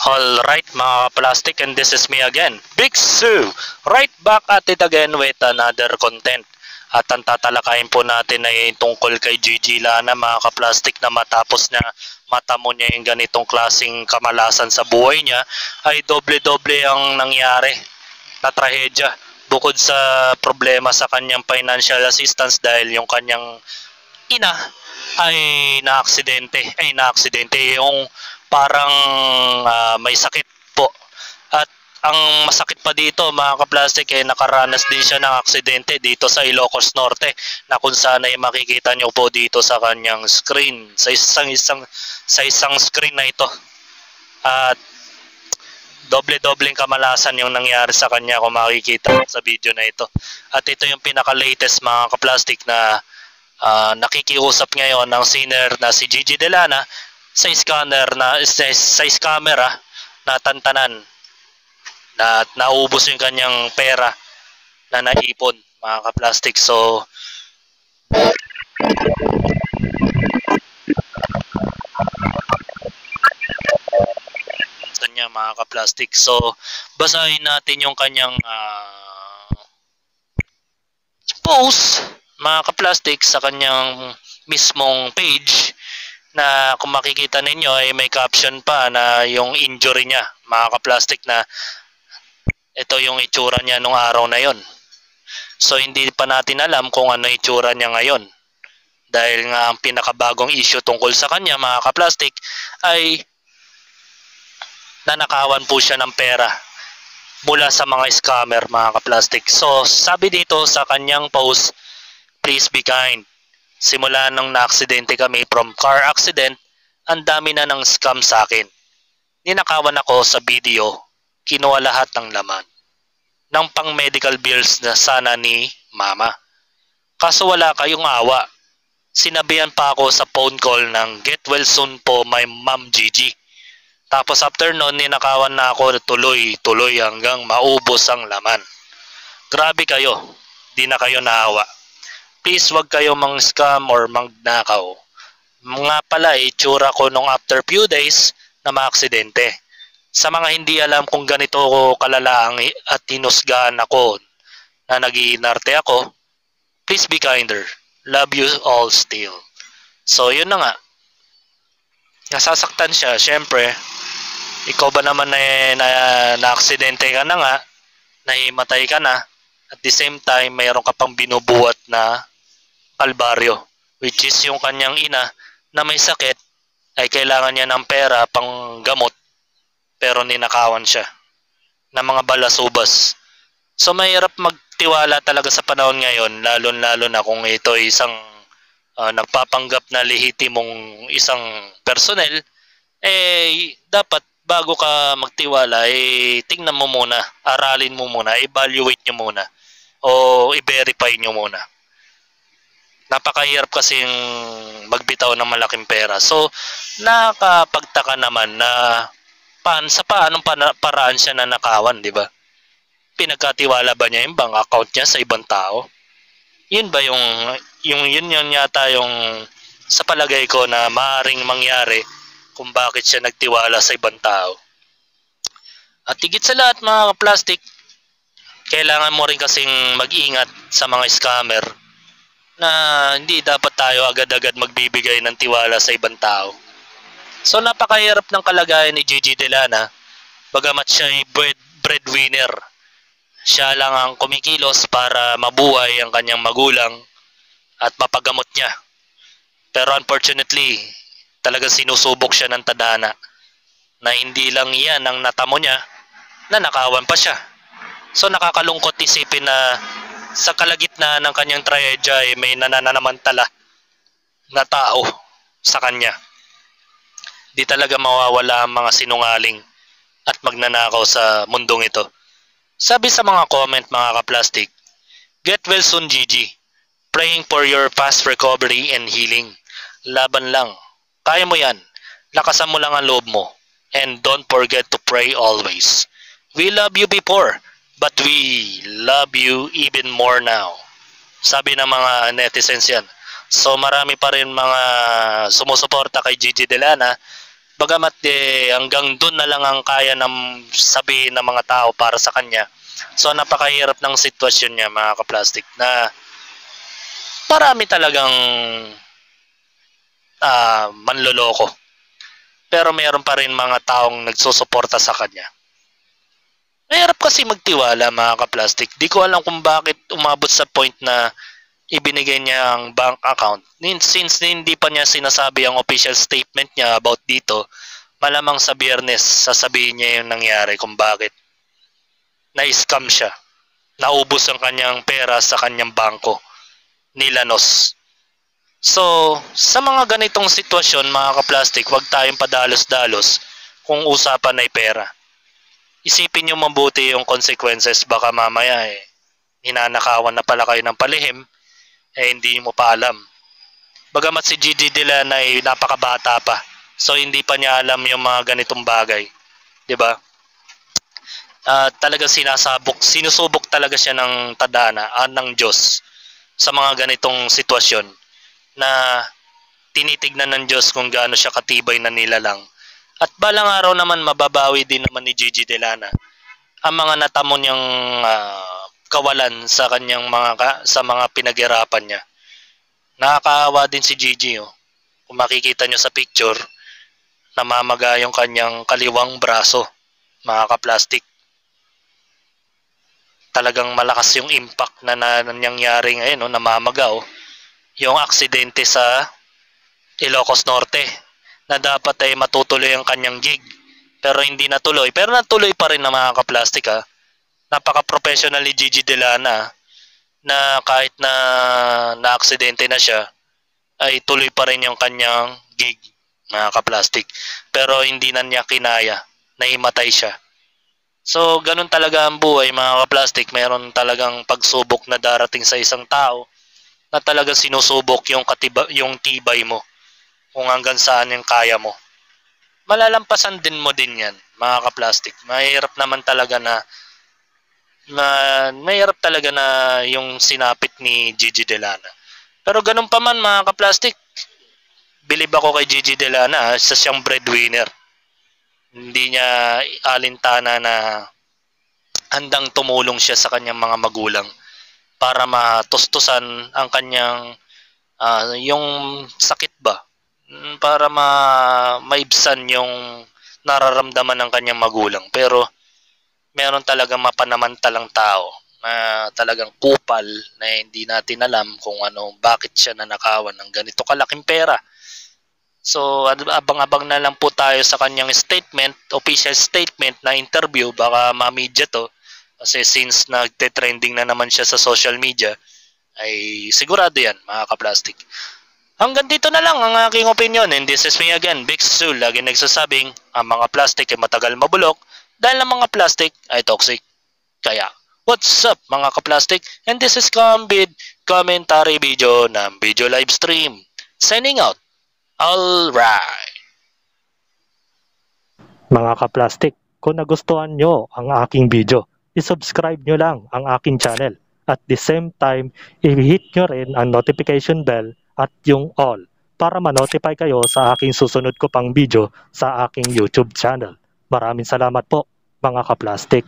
Alright mga plastic, and this is me again, Big Sue, right back at it again with another content. At ang tatalakayin po natin ay tungkol kay Gigi Lana mga kaplastik, na matapos na matamo niya yung ganitong klaseng kamalasan sa buhay niya, ay doble-doble ang nangyari na trahedya. Bukod sa problema sa kanyang financial assistance dahil yung kanyang ina ay naaksidente yung parang may sakit po. At ang masakit pa dito mga kaplastik, nakaranas din siya ng aksidente dito sa Ilocos Norte, na kung saan ay makikita nyo po dito sa kanyang screen, sa isang screen na ito. At doble-dobleng kamalasan yung nangyari sa kanya kung makikita sa video na ito. At ito yung pinaka-latest mga kaplastik na nakikiusap ngayon ng sinner na si Gigi De Lana sa scammer na tantanan na naubos yung kanyang pera na naipon mga kaplastik. So mga kaplastik, so basahin natin yung kanyang post mga kaplastik sa kanyang mismong page, na kung makikita ninyo ay may caption pa na yung injury niya mga kaplastik, na ito yung itsura niya nung araw na yon. So hindi pa natin alam kung ano itsura niya ngayon, dahil nga ang pinakabagong issue tungkol sa kanya mga kaplastik ay nanakawan po siya ng pera mula sa mga scammer mga kaplastik. So sabi dito sa kanyang post, please be kind. Simula nang na-aksidente kami from car accident, ang dami na ng scam sa akin. Ninakawan ako sa video, kinuha lahat ng laman ng pang medical bills na sana ni mama. Kaso wala kayong awa. Sinabihan pa ako sa phone call ng get well soon po my mom Gigi. Tapos after nun, ninakawan na ako tuloy-tuloy hanggang maubos ang laman. Grabe kayo, di na kayo naawa. Please wag kayo mang-scam or magnakaw. Nga pala, itsura ko nung after few days na maaksidente. Sa mga hindi alam kung ganito ko kalala at hinusgahan ako na nag-iinarte ako, please be kinder. Love you all still. So yun na nga. Nasasaktan siya, syempre. Ikaw ba naman na-aksidente ka na nga, nahimatay ka na, at the same time mayroon ka pang binubuhat na kalbaryo, which is yung kanyang ina na may sakit, ay kailangan niya ng pera pang gamot, pero ninakawan siya ng mga balasubas. So mahirap magtiwala talaga sa panahon ngayon, lalo na kung ito ay isang nagpapanggap na lehitimong isang personnel. Dapat bago ka magtiwala, tingnan mo muna, aralin mo muna, evaluate nyo muna, o i-verify nyo muna. Napakahirap kasing magbitaw ng malaking pera. So nakapagtaka naman na sa paanong paraan siya nanakawan, di ba? Pinagkatiwala ba niya yung bank account niya sa ibang tao? Yun ba yun yata yung sa palagay ko na maaaring mangyari kung bakit siya nagtiwala sa ibang tao. At higit sa lahat mga kaplastik, kailangan mo rin kasing mag-ingat sa mga scammer, na hindi dapat tayo agad-agad magbibigay ng tiwala sa ibang tao. So napakahirap ng kalagayan ni Gigi De Lana, bagamat siya ay breadwinner. Siya lang ang kumikilos para mabuhay ang kanyang magulang at mapagamot niya. Pero unfortunately, talagang sinusubok siya ng tadhana, na hindi lang yan ang natamo niya, nanakawan pa siya. So nakakalungkot isipin na sa kalagitnaan ng kanyang trahedya ay may nananamantala na tao sa kanya. Di talaga mawawala ang mga sinungaling at magnanakaw sa mundong ito. Sabi sa mga comment mga kaplastik, get well soon Gigi. Praying for your fast recovery and healing. Laban lang. Kaya mo yan. Lakasan mo lang ang loob mo. And don't forget to pray always. We love you before, but we love you even more now. Sabi ng mga netizens yan. So marami pa rin mga sumusuporta kay Gigi De Lana Bagamat hanggang doon na lang ang kaya ng sabihin ng mga tao para sa kanya. So napakahirap ng sitwasyon niya, mga kaplastik, na marami talagang manloloko. Pero mayroon pa rin mga taong nagsusuporta sa kanya. Mahirap kasi magtiwala, mga kaplastik. Di ko alam kung bakit umabot sa point na ibinigay niya ang bank account. Since hindi pa niya sinasabi ang official statement niya about dito, malamang sa Biyernes sasabihin niya yung nangyari kung bakit na-scam siya. Naubos ang kanyang pera sa kanyang bangko. Nilanos. So, sa mga ganitong sitwasyon, mga kaplastik, huwag tayong padalos-dalos kung usapan ay pera. Isipin nyo mabuti yung consequences. Baka mamaya hinanakawan na pala kayo ng palihim, hindi mo pa alam. Bagamat si Gigi Delana ay napakabata pa, so hindi pa niya alam yung mga ganitong bagay, 'di ba? Talaga sinusubok talaga siya ng tadhana, ng Diyos sa mga ganitong sitwasyon na tinitignan ng Diyos kung gaano siya katibay na nilalang. At balang araw naman mababawi din naman ni Gigi Delana ang mga natamo niyang kawalan sa kanyang sa mga pinaghirapan niya. Nakakaawa din si Gigi, oh. Kung makikita niyo sa picture, namamaga yung kanyang kaliwang braso, mga kaplastik. Talagang malakas yung impact na nangyari ngayon, oh, namamaga, oh. Yung aksidente sa Ilocos Norte na dapat ay matutuloy ang kanyang gig pero hindi natuloy. Pero natuloy pa rin na, mga kaplastik, ha. Napaka-professional ni Gigi Delana na kahit na na-aksidente na siya ay tuloy pa rin yung kanyang gig, mga kaplastik. Pero hindi na niya kinaya, nahimatay siya. So ganun talaga ang buhay, mga kaplastik. Meron talagang pagsubok na darating sa isang tao na talagang sinusubok yung tibay mo, kung hanggang saan yung kaya mo. Malalampasan din mo din yan, mga kaplastik. Mahirap naman talaga na mahirap talaga na yung sinapit ni Gigi Delana. Pero ganun pa man, mga kaplastik, believe ako kay Gigi Delana, sa siyang breadwinner. Hindi niya alintana na handang tumulong siya sa kanyang mga magulang para matustusan ang kanyang yung sakit ba, para maibsan yung nararamdaman ng kanyang magulang. Pero meron talagang mapanamantalang tao na talagang kupal na hindi natin alam kung bakit siya nanakawan ng ganito kalaking pera. So abang-abang na lang po tayo sa kanyang statement, official statement na interview. Baka ma-media to kasi since nagte-trending na naman siya sa social media, ay sigurado yan, mga kaplastik. Hanggang dito na lang ang aking opinion, and this is me again, Big Sul, lagi nagsasabing ang mga plastic ay matagal mabulok dahil ang mga plastic ay toxic. Kaya, what's up, mga kaplastic? And this is Kambid commentary video ng video live stream. Signing out. Alright. Mga kaplastik, kung nagustuhan nyo ang aking video, i-subscribe nyo lang ang aking channel. At the same time, i-hit nyo rin ang notification bell at yung all para ma-notify kayo sa aking susunod ko pang video sa aking YouTube channel. Maraming salamat po, mga kaplastik.